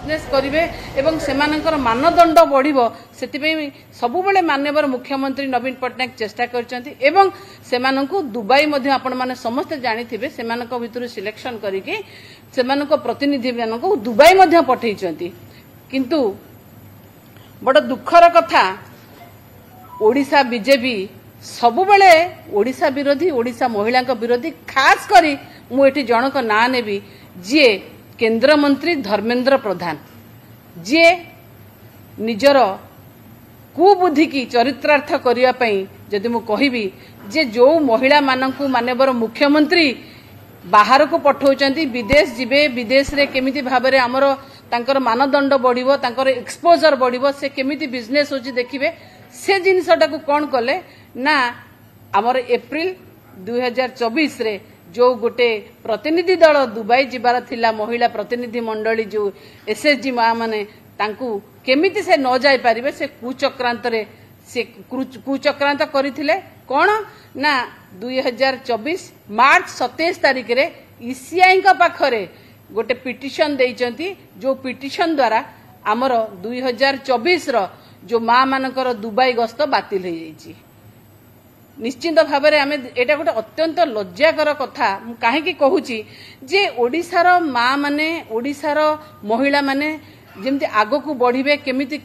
Business करेंगे एवं सेमानकर मानदंड बढ़िबो सेतिबे सबुबले माननीय मुख्यमंत्री नवीन पट्टनायक चेष्टा करछन्ती एवं सेमानंकु दुबई मध्ये आपण माने समस्त जानिथिबे सेमानक भितरु सिलेक्शन करिके सेमानक प्रतिनिधि मानक दुबई मध्ये पठैछन्ती। किंतु बड़ दुखर कथा ओडिशा बीजेपी सबुबले ओडिशा विरोधी ओडिशा महिला विरोधी खास करी मु एठी जनक ना नेबी जे केंद्र मंत्री धर्मेंद्र प्रधान जे निजर कुबुद्धि की चरित्रार्थ करिया पई जदि मु कहिबी जे जो महिला मानकु माननीय मुख्यमंत्री बाहर को पठाउचंती विदेश जिबे विदेश रे केमिति भाबरे हमर तांकर मानदंड बढ़िबो तांकर एक्सपोजर बढ़िबो से केमिति बिजनेस होची देखिबे से जिनसटा को कोन कले ना हमर एप्रिल 2024 रे जो गोटे प्रतिनिधि दल दुबई जिबार थिला महिला प्रतिनिधि मंडली जो एसएचजी माँ माने तांकू केमिति से न जाय पारिबे से कुचक्रांत रे से कुचक्रांत करिथिले कोन ना 2024 मार्च 27 तारिख रे ईसीआई का पाखरे गोटे पिटिशन देइचंती जो पिटिशन द्वारा हमर 2024 रो जो माँ मानकर दुबई गस्त बातिल हो जाइए। निश्चिंत भाव में आम एटा गोटे अत्यंत लज्जाकर कथा कहीं कहूँ जे ओडिशार माँ माने ओडिशार महिला माने जमती आग को बढ़े केमिति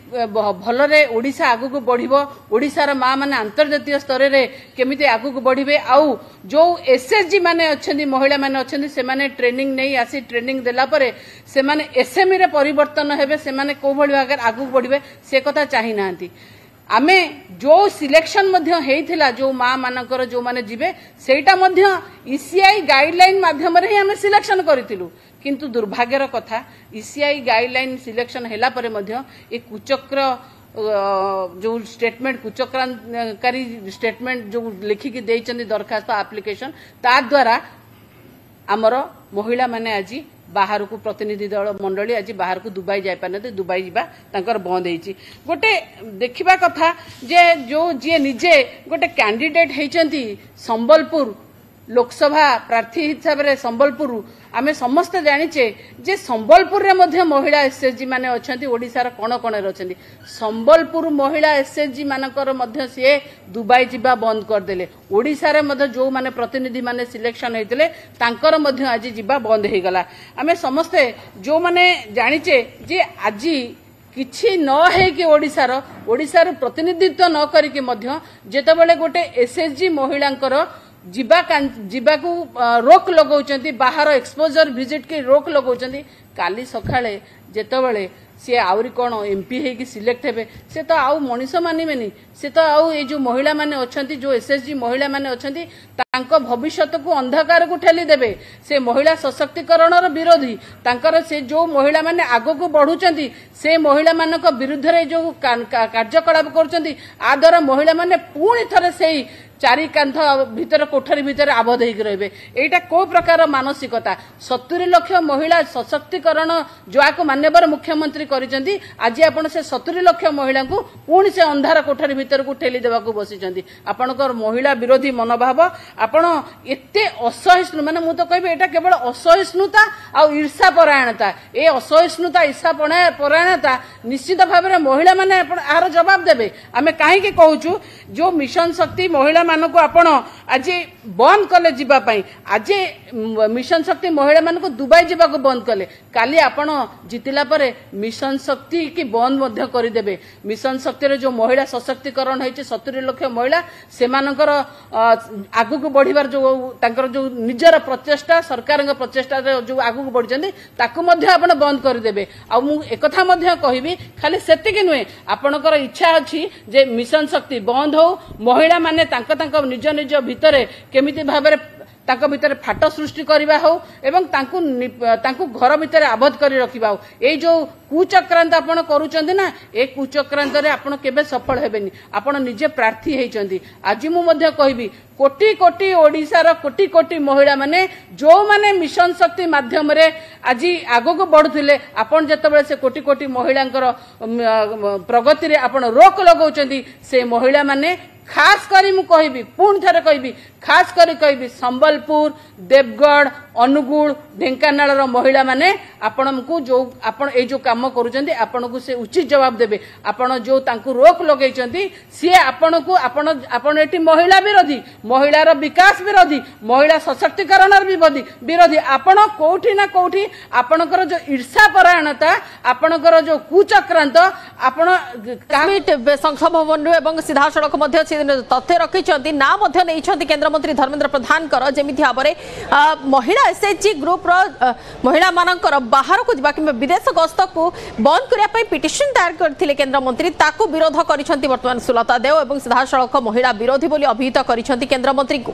भलरे ओडिशा आग को बढ़िबो ओडिशार माँ माने अंतर्जातीय स्तर रे केमिति आग को बढ़े आउ जो एसएचजी माने अछंती महिला माने अछंती से माने ट्रेनिंग नहीं आसी ट्रेनिंग देला परे से माने एसएमई रे परिवर्तन हेबे से माने को भली भागर आग को बढ़े से कथा चाहि नांती। आमे जो सिलेक्शन मध्य हेइथिला जो माँ मानकर जो माने जिबे सेटा मध्य ईसीआई गाइडलाइन माध्यम रे ही आमे सिलेक्शन करितिलु किंतु दुर्भाग्यर कथा ईसीआई गाइडलाइन सिलेक्शन हेला परे मध्य ए कुचक्र जो स्टेटमेंट कुचक्रांतकारी स्टेटमेंट जो लिखिकी देइचंदी दरखास्त एप्लिकेशन ता द्वारा आमर महिला माने आज बाहर को प्रतिनिधि दल मंडली आज बाहर को दुबई जाय पारते दुबई जीवा तांकर बंद होईची। गोटे देखिबा कथा जे जो जे निजे गोटे कैंडिडेट हेचंती संबलपुर लोकसभा प्रार्थी हिसाब रे संबलपुर आमे समस्त जानिचे जे संबलपुर रे मध्य महिला एसएचजी माने अछंती ओडिसा कोण कोण रे अछंती संबलपुर महिला एसएचजी मानकर मध्य से दुबई जीवा बंद कर देले ओडिसा रे मध्य जो माने प्रतिनिधि माने सिलेक्शन हेतिले तांकर मध्य आज जीवा बंद हे गला। आमे समस्त जो माने जानिचे जे आज किछि न है कि ओडिसार प्रतिनिधित्व न करिके मध्य जेतेबेले गोटे एसएचजी महिलांकर जीवा को रोक लगाउचंती बाहर एक्सपोजर विजिट के रोक लगाउचंती काली सखाळे जेतेबेले सी आउरी कोन एमपी हे कि सिलेक्ट हेबे से तो आउ मनीष मानिबेनी से तो आउ ए जो महिला माने अछंती जो एसएचजी महिला माने अछंती तांको भविष्यत को अंधकार को ठेली देबे से महिला सशक्तिकरणर विरोधी तांकर से जो महिला माने आगो को बढ़ुचंती से महिला मानक विरुद्ध रे जो कार्यकलाप करचंती आ द्वारा महिला माने पूर्ण थरे सेही चारि कांथ भीतर कोठरी भीतर आबद्ध होकर रहे एटा को प्रकार मानसिकता 70 लाख महिला सशक्तिकरण जो माननीय मुख्यमंत्री करिसेंती आज आपण से 70 लाख महिला को पुणी से अंधार कोठरी भीतर को ठेली देवा को बसिसेंती आपणकर महिला विरोधी मनोभाव आपण एते असहिष्णु माने मु तो कहबे एटा केवल असहिष्णुता आ ईर्षा परायणता ए असहिष्णुता ईर्षा परायणता निश्चित भाव में महिला माने आर जवाब देबे। आमे काहे के कहूछु जो मिशन शक्ति महिला मानको आपण आज बंद कले जीवा पई आज मिशन शक्ति महिला मानको दुबई जीवा को बंद कले काली आपण जितिला परे मिशन शक्ति की बंद मध्य कर देबे। मिशन शक्ति रे जो महिला सशक्तिकरण होइचे 70 लाख महिला से मानकर आगु को बढ़िबार जो तांकर जो निजर प्रचेष्टा सरकार प्रचेष्टा जो आगु को बढ़जंदी ताकू मध्य आपण बंद कर देबे। आ मु एकथा मध्य कहिबी खाली सेतिके नुहे आपणकर इच्छा अछि जे मिशन शक्ति बंद हो महिला माने तांक निज निज भितर केमिति भाबरे तांको भितर फाट सृष्टि करबा हो एवं तांकु घर भितर आबद्ध करी रखिबा हो ए जो कुचक्रांत आपण करूचंदी ना ए कुचक्रांत रे आपण केबे सफल हेबेनी आपण निजे प्रार्थी हेचंदी। आज मु मध्य कहबी कोटी कोटी ओडिसा कोटी कोटी महिला माने जो माने मिशन शक्ति माध्यम रे आज आगो को बढ़ुथिले आपण जतबेले से कोटी कोटी महिलांकर प्रगति रे आपण रोक लगाउचंदी से महिला माने खास करी मु कहबी पुणी थे कहबी खास करी कहबी संबलपुर देवगढ़ अनुगुल ढेंकानाल महिला माने आपनको जो आपण ए जो काम करूछंती आपनको से उचित जवाब देबे आपण जो तांकु रोक लगेइछंती सी आपनको आपण एटी महिला विरोधी महिलार विकास विरोधी महिला सशक्तिकरण विरोधी आपण कोठी ना कोठी आपणकर जो ईर्षा परायणता आपणकर जो कुचक्रांत आपण संसद भवन एवं सीधा सड़क तथ्य रखिंट ना केंद्र मंत्री धर्मेंद्र प्रधान जमी भाव में महिला एसएचजी ग्रुप महिला मानकर बाहर को जावा कि विदेश गस्त को बंद करने पिटिशन दायर करते केंद्र मंत्री ताकू विरोध कर वर्तमान सुलता देव और सीधा सड़क महिला विरोधी बोली अभिहित कर केंद्र मंत्री को।